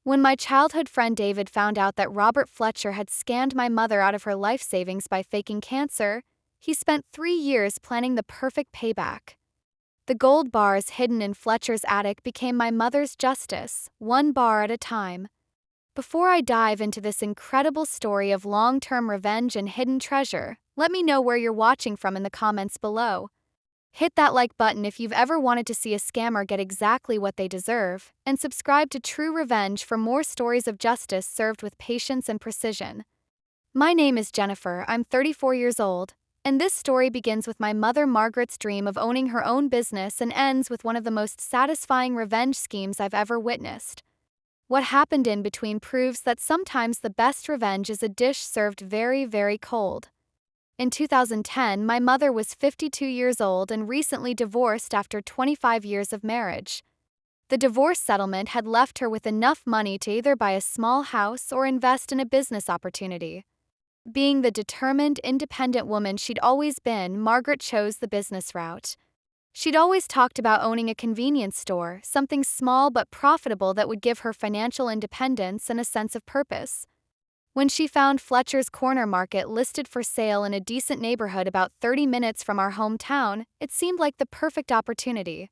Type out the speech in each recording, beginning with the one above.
When my childhood friend David found out that Robert Fletcher had scammed my mother out of her life savings by faking cancer, he spent 3 years planning the perfect payback. The gold bars hidden in Fletcher's attic became my mother's justice, one bar at a time. Before I dive into this incredible story of long-term revenge and hidden treasure, let me know where you're watching from in the comments below. Hit that like button if you've ever wanted to see a scammer get exactly what they deserve, and subscribe to True Revenge for more stories of justice served with patience and precision. My name is Jennifer, I'm 34 years old, and this story begins with my mother Margaret's dream of owning her own business and ends with one of the most satisfying revenge schemes I've ever witnessed. What happened in between proves that sometimes the best revenge is a dish served very, very cold. In 2010, my mother was 52 years old and recently divorced after 25 years of marriage. The divorce settlement had left her with enough money to either buy a small house or invest in a business opportunity. Being the determined, independent woman she'd always been, Margaret chose the business route. She'd always talked about owning a convenience store, something small but profitable that would give her financial independence and a sense of purpose. When she found Fletcher's Corner Market listed for sale in a decent neighborhood about 30 minutes from our hometown, it seemed like the perfect opportunity.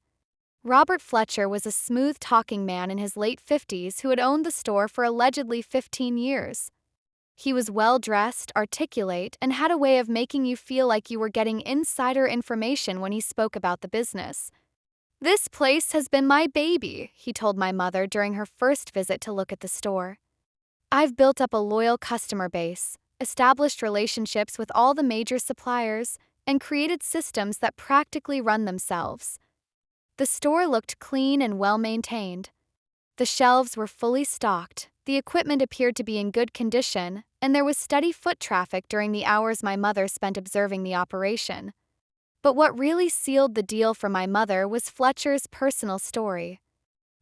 Robert Fletcher was a smooth-talking man in his late 50s who had owned the store for allegedly 15 years. He was well-dressed, articulate, and had a way of making you feel like you were getting insider information when he spoke about the business. "This place has been my baby," he told my mother during her first visit to look at the store. "I've built up a loyal customer base, established relationships with all the major suppliers, and created systems that practically run themselves." The store looked clean and well-maintained. The shelves were fully stocked, the equipment appeared to be in good condition, and there was steady foot traffic during the hours my mother spent observing the operation. But what really sealed the deal for my mother was Fletcher's personal story.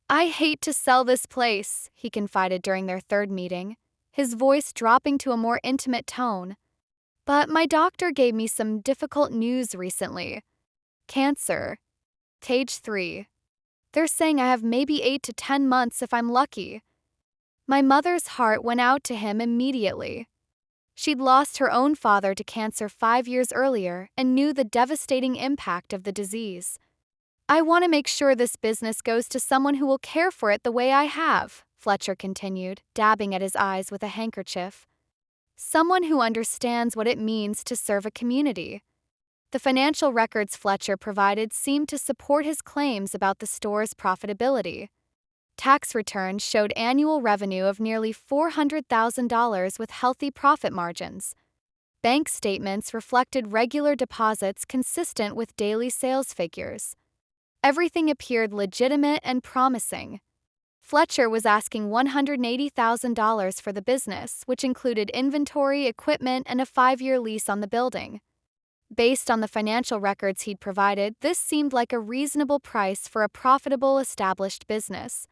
"I hate to sell this place," he confided during their third meeting, his voice dropping to a more intimate tone. "But my doctor gave me some difficult news recently. Cancer. Stage 3. They're saying I have maybe 8 to 10 months if I'm lucky." My mother's heart went out to him immediately. She'd lost her own father to cancer 5 years earlier and knew the devastating impact of the disease. "I want to make sure this business goes to someone who will care for it the way I have," Fletcher continued, dabbing at his eyes with a handkerchief. "Someone who understands what it means to serve a community." The financial records Fletcher provided seemed to support his claims about the store's profitability. Tax returns showed annual revenue of nearly $400,000 with healthy profit margins. Bank statements reflected regular deposits consistent with daily sales figures. Everything appeared legitimate and promising. Fletcher was asking $180,000 for the business, which included inventory, equipment, and a 5-year lease on the building. Based on the financial records he'd provided, this seemed like a reasonable price for a profitable, established business.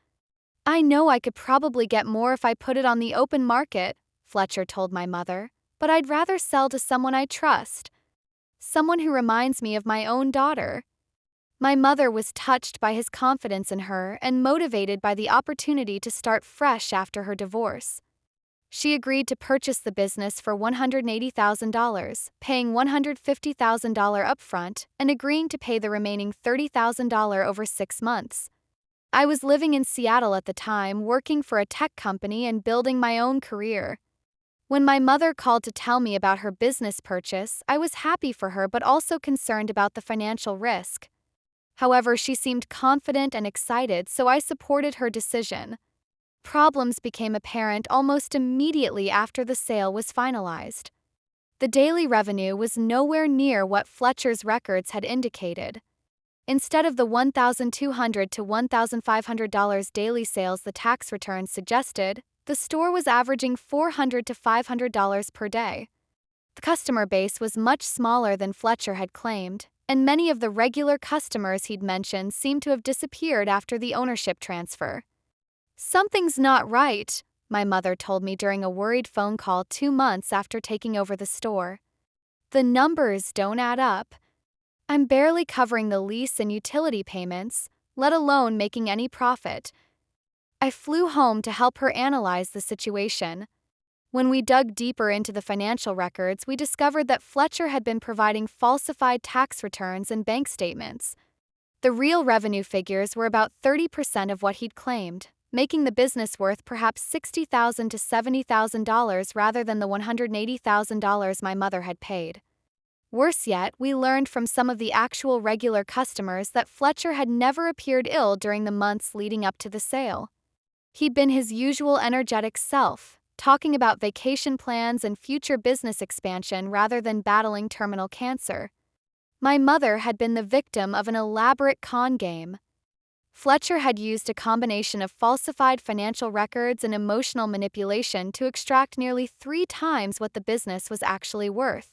"I know I could probably get more if I put it on the open market," Fletcher told my mother, "but I'd rather sell to someone I trust. Someone who reminds me of my own daughter." My mother was touched by his confidence in her and motivated by the opportunity to start fresh after her divorce. She agreed to purchase the business for $180,000, paying $150,000 upfront and agreeing to pay the remaining $30,000 over 6 months. I was living in Seattle at the time, working for a tech company and building my own career. When my mother called to tell me about her business purchase, I was happy for her but also concerned about the financial risk. However, she seemed confident and excited, so I supported her decision. Problems became apparent almost immediately after the sale was finalized. The daily revenue was nowhere near what Fletcher's records had indicated. Instead of the $1,200 to $1,500 daily sales the tax returns suggested, the store was averaging $400 to $500 per day. The customer base was much smaller than Fletcher had claimed, and many of the regular customers he'd mentioned seemed to have disappeared after the ownership transfer. "Something's not right," my mother told me during a worried phone call 2 months after taking over the store. "The numbers don't add up. I'm barely covering the lease and utility payments, let alone making any profit." I flew home to help her analyze the situation. When we dug deeper into the financial records, we discovered that Fletcher had been providing falsified tax returns and bank statements. The real revenue figures were about 30% of what he'd claimed, making the business worth perhaps $60,000 to $70,000 rather than the $180,000 my mother had paid. Worse yet, we learned from some of the actual regular customers that Fletcher had never appeared ill during the months leading up to the sale. He'd been his usual energetic self, talking about vacation plans and future business expansion rather than battling terminal cancer. My mother had been the victim of an elaborate con game. Fletcher had used a combination of falsified financial records and emotional manipulation to extract nearly 3 times what the business was actually worth.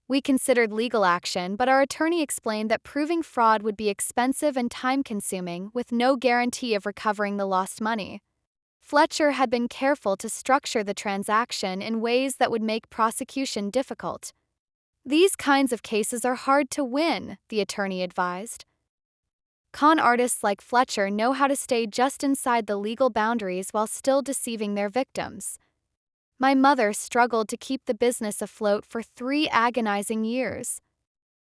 We considered legal action, but our attorney explained that proving fraud would be expensive and time-consuming, with no guarantee of recovering the lost money. Fletcher had been careful to structure the transaction in ways that would make prosecution difficult. These kinds of cases are hard to win, the attorney advised. Con artists like Fletcher know how to stay just inside the legal boundaries while still deceiving their victims. My mother struggled to keep the business afloat for 3 agonizing years.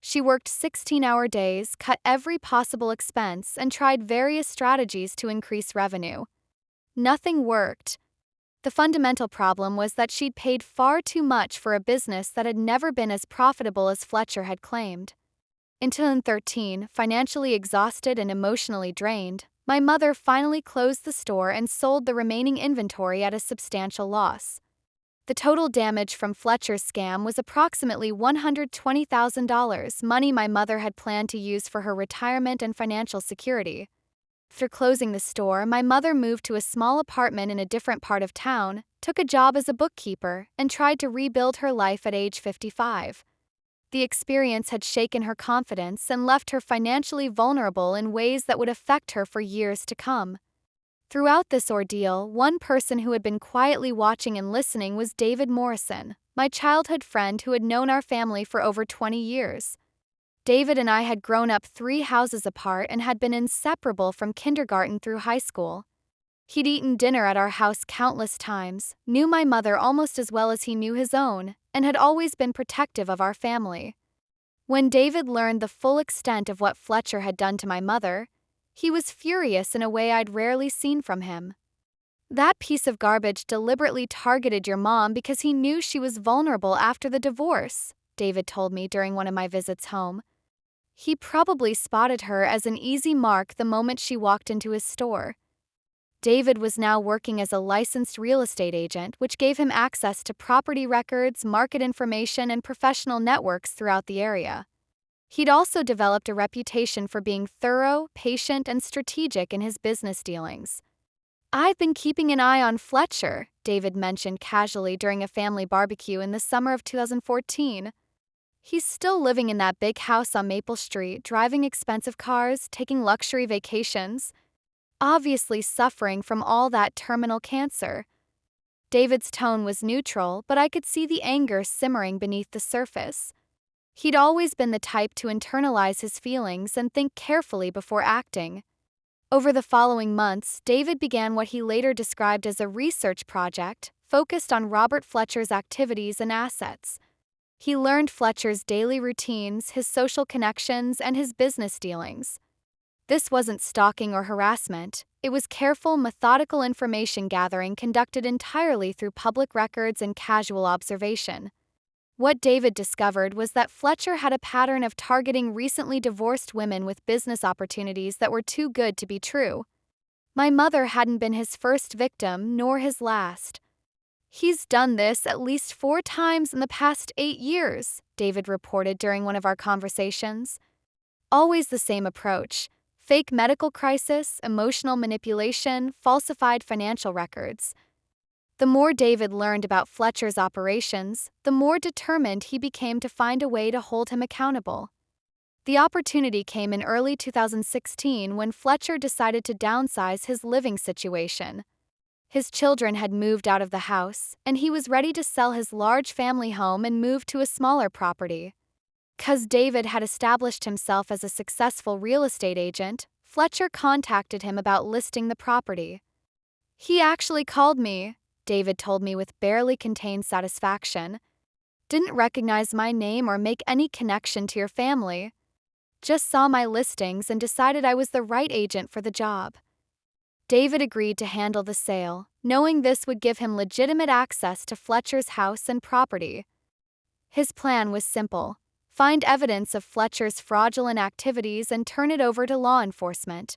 She worked 16-hour days, cut every possible expense, and tried various strategies to increase revenue. Nothing worked. The fundamental problem was that she'd paid far too much for a business that had never been as profitable as Fletcher had claimed. In 2013, financially exhausted and emotionally drained, my mother finally closed the store and sold the remaining inventory at a substantial loss. The total damage from Fletcher's scam was approximately $120,000, money my mother had planned to use for her retirement and financial security. After closing the store, my mother moved to a small apartment in a different part of town, took a job as a bookkeeper, and tried to rebuild her life at age 55. The experience had shaken her confidence and left her financially vulnerable in ways that would affect her for years to come. Throughout this ordeal, one person who had been quietly watching and listening was David Morrison, my childhood friend who had known our family for over 20 years. David and I had grown up 3 houses apart and had been inseparable from kindergarten through high school. He'd eaten dinner at our house countless times, knew my mother almost as well as he knew his own, and had always been protective of our family. When David learned the full extent of what Fletcher had done to my mother, he was furious in a way I'd rarely seen from him. "That piece of garbage deliberately targeted your mom because he knew she was vulnerable after the divorce," David told me during one of my visits home. He probably spotted her as an easy mark the moment she walked into his store. David was now working as a licensed real estate agent, which gave him access to property records, market information, and professional networks throughout the area. He'd also developed a reputation for being thorough, patient, and strategic in his business dealings. "I've been keeping an eye on Fletcher," David mentioned casually during a family barbecue in the summer of 2014. "He's still living in that big house on Maple Street, driving expensive cars, taking luxury vacations, obviously suffering from all that terminal cancer." David's tone was neutral, but I could see the anger simmering beneath the surface. He'd always been the type to internalize his feelings and think carefully before acting. Over the following months, David began what he later described as a research project focused on Robert Fletcher's activities and assets. He learned Fletcher's daily routines, his social connections, and his business dealings. This wasn't stalking or harassment. It was careful, methodical information gathering conducted entirely through public records and casual observation. What David discovered was that Fletcher had a pattern of targeting recently divorced women with business opportunities that were too good to be true. My mother hadn't been his first victim, nor his last. "He's done this at least 4 times in the past 8 years, David reported during one of our conversations. Always the same approach: fake medical crisis, emotional manipulation, falsified financial records. The more David learned about Fletcher's operations, the more determined he became to find a way to hold him accountable. The opportunity came in early 2016 when Fletcher decided to downsize his living situation. His children had moved out of the house, and he was ready to sell his large family home and move to a smaller property. 'Cause David had established himself as a successful real estate agent, Fletcher contacted him about listing the property. He actually called me, David told me with barely contained satisfaction. Didn't recognize my name or make any connection to your family. Just saw my listings and decided I was the right agent for the job. David agreed to handle the sale, knowing this would give him legitimate access to Fletcher's house and property. His plan was simple: find evidence of Fletcher's fraudulent activities and turn it over to law enforcement.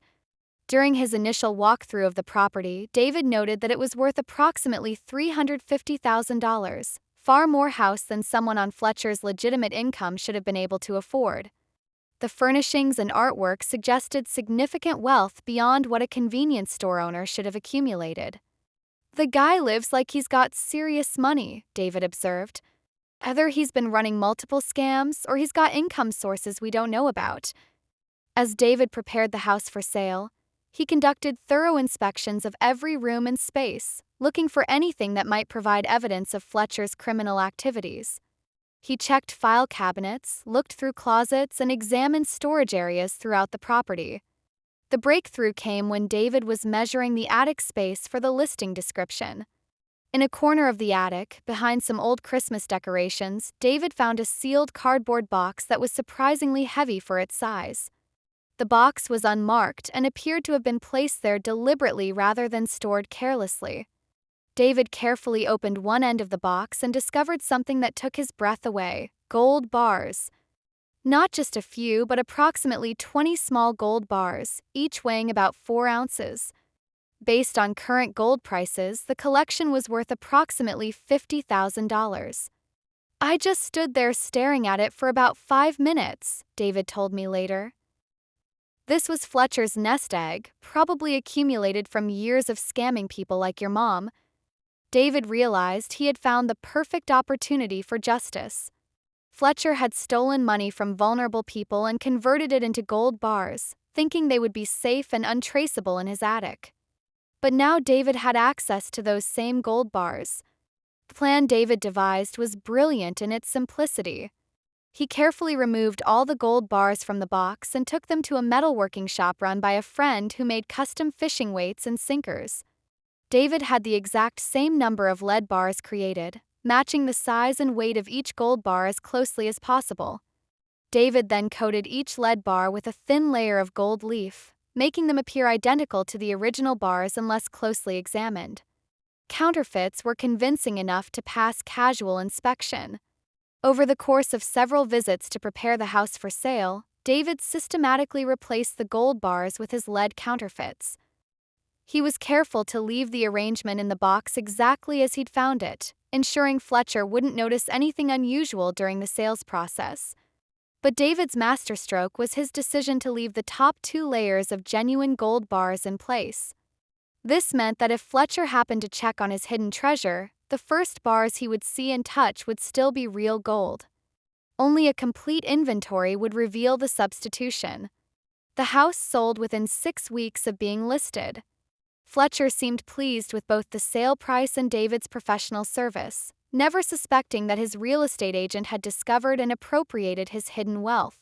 During his initial walkthrough of the property, David noted that it was worth approximately $350,000, far more house than someone on Fletcher's legitimate income should have been able to afford. The furnishings and artwork suggested significant wealth beyond what a convenience store owner should have accumulated. The guy lives like he's got serious money, David observed. Either he's been running multiple scams or he's got income sources we don't know about. As David prepared the house for sale, he conducted thorough inspections of every room and space, looking for anything that might provide evidence of Fletcher's criminal activities. He checked file cabinets, looked through closets, and examined storage areas throughout the property. The breakthrough came when David was measuring the attic space for the listing description. In a corner of the attic, behind some old Christmas decorations, David found a sealed cardboard box that was surprisingly heavy for its size. The box was unmarked and appeared to have been placed there deliberately rather than stored carelessly. David carefully opened one end of the box and discovered something that took his breath away: gold bars. Not just a few, but approximately 20 small gold bars, each weighing about 4 ounces. Based on current gold prices, the collection was worth approximately $50,000. I just stood there staring at it for about 5 minutes, David told me later. This was Fletcher's nest egg, probably accumulated from years of scamming people like your mom. David realized he had found the perfect opportunity for justice. Fletcher had stolen money from vulnerable people and converted it into gold bars, thinking they would be safe and untraceable in his attic. But now David had access to those same gold bars. The plan David devised was brilliant in its simplicity. He carefully removed all the gold bars from the box and took them to a metalworking shop run by a friend who made custom fishing weights and sinkers. David had the exact same number of lead bars created, matching the size and weight of each gold bar as closely as possible. David then coated each lead bar with a thin layer of gold leaf, making them appear identical to the original bars unless closely examined. Counterfeits were convincing enough to pass casual inspection. Over the course of several visits to prepare the house for sale, David systematically replaced the gold bars with his lead counterfeits. He was careful to leave the arrangement in the box exactly as he'd found it, ensuring Fletcher wouldn't notice anything unusual during the sales process. But David's masterstroke was his decision to leave the top 2 layers of genuine gold bars in place. This meant that if Fletcher happened to check on his hidden treasure, the first bars he would see and touch would still be real gold. Only a complete inventory would reveal the substitution. The house sold within 6 weeks of being listed. Fletcher seemed pleased with both the sale price and David's professional service, never suspecting that his real estate agent had discovered and appropriated his hidden wealth.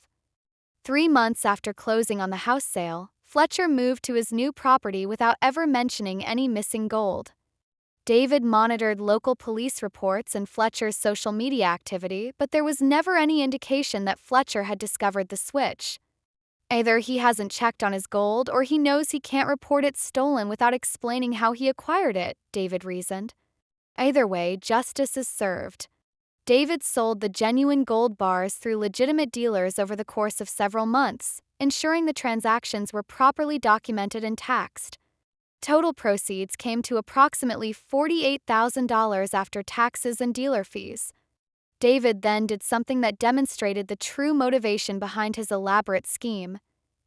3 months after closing on the house sale, Fletcher moved to his new property without ever mentioning any missing gold. David monitored local police reports and Fletcher's social media activity, but there was never any indication that Fletcher had discovered the switch. Either he hasn't checked on his gold or he knows he can't report it stolen without explaining how he acquired it, David reasoned. Either way, justice is served. David sold the genuine gold bars through legitimate dealers over the course of several months, ensuring the transactions were properly documented and taxed. Total proceeds came to approximately $48,000 after taxes and dealer fees. David then did something that demonstrated the true motivation behind his elaborate scheme.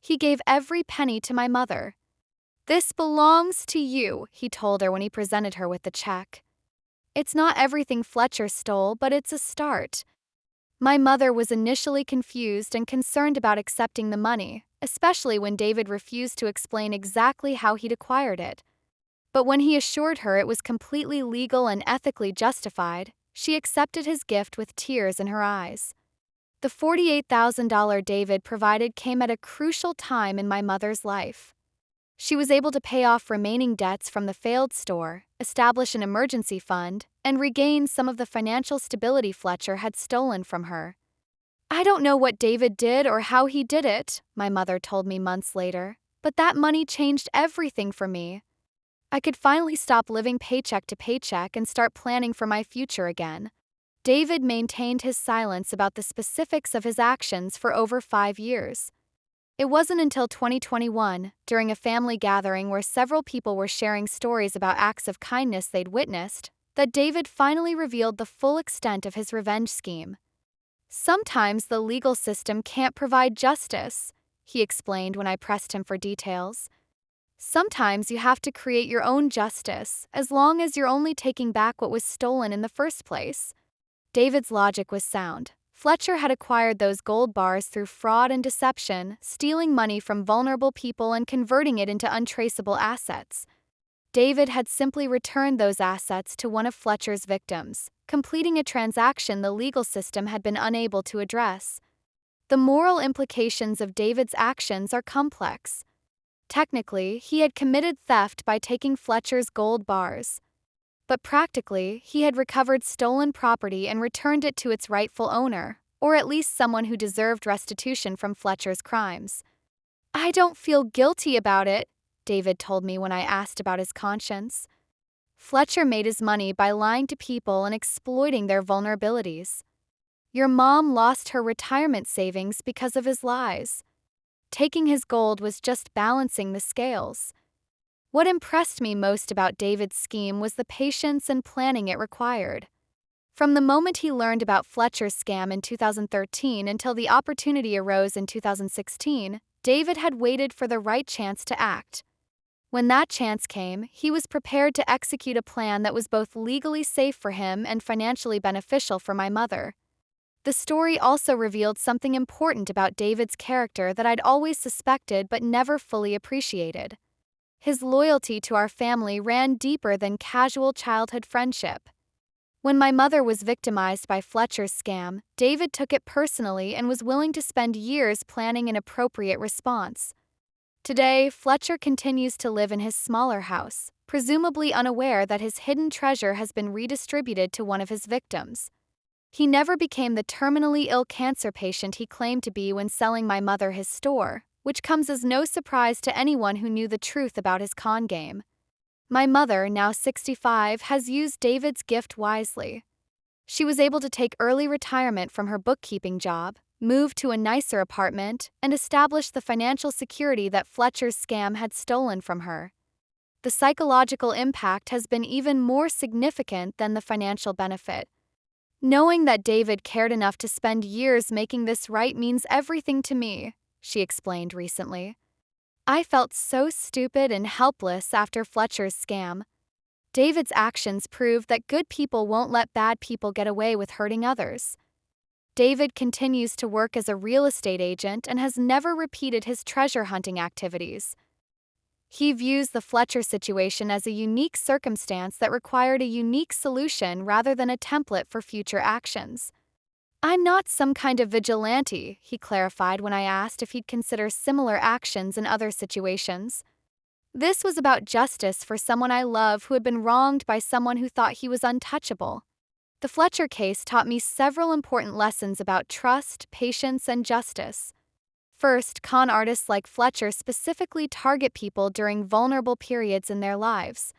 He gave every penny to my mother. "This belongs to you," he told her when he presented her with the check. "It's not everything Fletcher stole, but it's a start." My mother was initially confused and concerned about accepting the money, especially when David refused to explain exactly how he'd acquired it. But when he assured her it was completely legal and ethically justified, she accepted his gift with tears in her eyes. The $48,000 David provided came at a crucial time in my mother's life. She was able to pay off remaining debts from the failed store, establish an emergency fund, and regain some of the financial stability Fletcher had stolen from her. "I don't know what David did or how he did it," my mother told me months later, "but that money changed everything for me. I could finally stop living paycheck to paycheck and start planning for my future again." David maintained his silence about the specifics of his actions for over 5 years. It wasn't until 2021, during a family gathering where several people were sharing stories about acts of kindness they'd witnessed, that David finally revealed the full extent of his revenge scheme. "Sometimes the legal system can't provide justice," he explained when I pressed him for details. "Sometimes you have to create your own justice, as long as you're only taking back what was stolen in the first place." David's logic was sound. Fletcher had acquired those gold bars through fraud and deception, stealing money from vulnerable people and converting it into untraceable assets. David had simply returned those assets to one of Fletcher's victims, completing a transaction the legal system had been unable to address. The moral implications of David's actions are complex. Technically, he had committed theft by taking Fletcher's gold bars. But practically, he had recovered stolen property and returned it to its rightful owner, or at least someone who deserved restitution from Fletcher's crimes. "I don't feel guilty about it," David told me when I asked about his conscience. "Fletcher made his money by lying to people and exploiting their vulnerabilities. Your mom lost her retirement savings because of his lies. Taking his gold was just balancing the scales." What impressed me most about David's scheme was the patience and planning it required. From the moment he learned about Fletcher's scam in 2013 until the opportunity arose in 2016, David had waited for the right chance to act. When that chance came, he was prepared to execute a plan that was both legally safe for him and financially beneficial for my mother. The story also revealed something important about David's character that I'd always suspected but never fully appreciated. His loyalty to our family ran deeper than casual childhood friendship. When my mother was victimized by Fletcher's scam, David took it personally and was willing to spend years planning an appropriate response. Today, Fletcher continues to live in his smaller house, presumably unaware that his hidden treasure has been redistributed to one of his victims. He never became the terminally ill cancer patient he claimed to be when selling my mother his store, which comes as no surprise to anyone who knew the truth about his con game. My mother, now 65, has used David's gift wisely. She was able to take early retirement from her bookkeeping job, move to a nicer apartment, and establish the financial security that Fletcher's scam had stolen from her. The psychological impact has been even more significant than the financial benefit. "Knowing that David cared enough to spend years making this right means everything to me," she explained recently. "I felt so stupid and helpless after Fletcher's scam. David's actions proved that good people won't let bad people get away with hurting others." David continues to work as a real estate agent and has never repeated his treasure hunting activities. He views the Fletcher situation as a unique circumstance that required a unique solution rather than a template for future actions. "I'm not some kind of vigilante," he clarified when I asked if he'd consider similar actions in other situations. "This was about justice for someone I love who had been wronged by someone who thought he was untouchable." The Fletcher case taught me several important lessons about trust, patience, and justice. First, con artists like Fletcher specifically target people during vulnerable periods in their lives.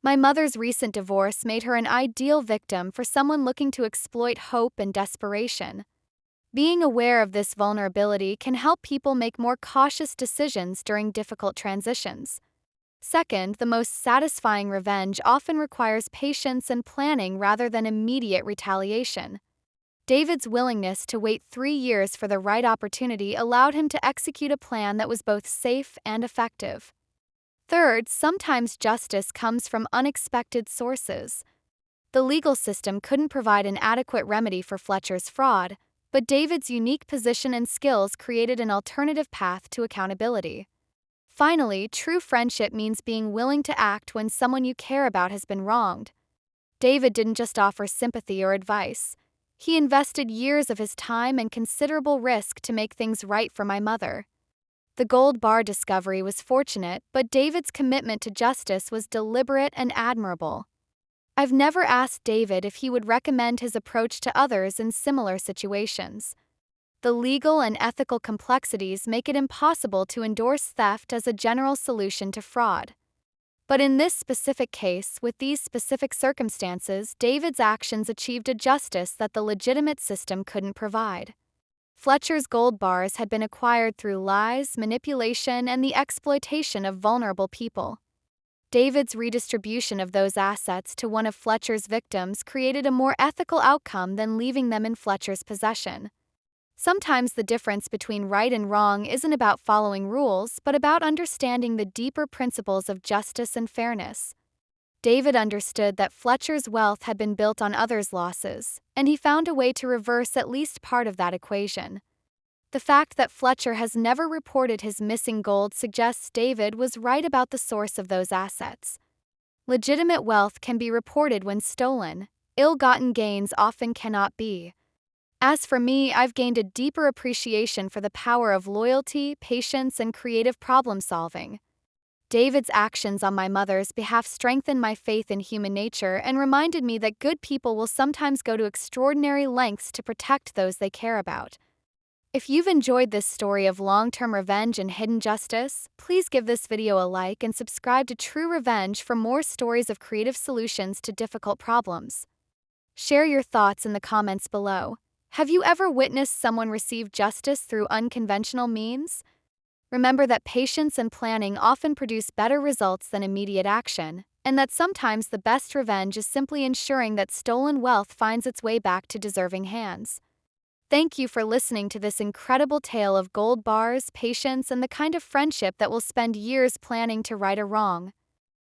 My mother's recent divorce made her an ideal victim for someone looking to exploit hope and desperation. Being aware of this vulnerability can help people make more cautious decisions during difficult transitions. Second, the most satisfying revenge often requires patience and planning rather than immediate retaliation. David's willingness to wait 3 years for the right opportunity allowed him to execute a plan that was both safe and effective. Third, sometimes justice comes from unexpected sources. The legal system couldn't provide an adequate remedy for Fletcher's fraud, but David's unique position and skills created an alternative path to accountability. Finally, true friendship means being willing to act when someone you care about has been wronged. David didn't just offer sympathy or advice. He invested years of his time and considerable risk to make things right for my mother. The gold bar discovery was fortunate, but David's commitment to justice was deliberate and admirable. I've never asked David if he would recommend his approach to others in similar situations. The legal and ethical complexities make it impossible to endorse theft as a general solution to fraud. But in this specific case, with these specific circumstances, David's actions achieved a justice that the legitimate system couldn't provide. Fletcher's gold bars had been acquired through lies, manipulation, and the exploitation of vulnerable people. David's redistribution of those assets to one of Fletcher's victims created a more ethical outcome than leaving them in Fletcher's possession. Sometimes the difference between right and wrong isn't about following rules, but about understanding the deeper principles of justice and fairness. David understood that Fletcher's wealth had been built on others' losses, and he found a way to reverse at least part of that equation. The fact that Fletcher has never reported his missing gold suggests David was right about the source of those assets. Legitimate wealth can be reported when stolen, ill-gotten gains often cannot be. As for me, I've gained a deeper appreciation for the power of loyalty, patience, and creative problem-solving. David's actions on my mother's behalf strengthened my faith in human nature and reminded me that good people will sometimes go to extraordinary lengths to protect those they care about. If you've enjoyed this story of long-term revenge and hidden justice, please give this video a like and subscribe to True Revenge for more stories of creative solutions to difficult problems. Share your thoughts in the comments below. Have you ever witnessed someone receive justice through unconventional means? Remember that patience and planning often produce better results than immediate action, and that sometimes the best revenge is simply ensuring that stolen wealth finds its way back to deserving hands. Thank you for listening to this incredible tale of gold bars, patience, and the kind of friendship that will spend years planning to right a wrong.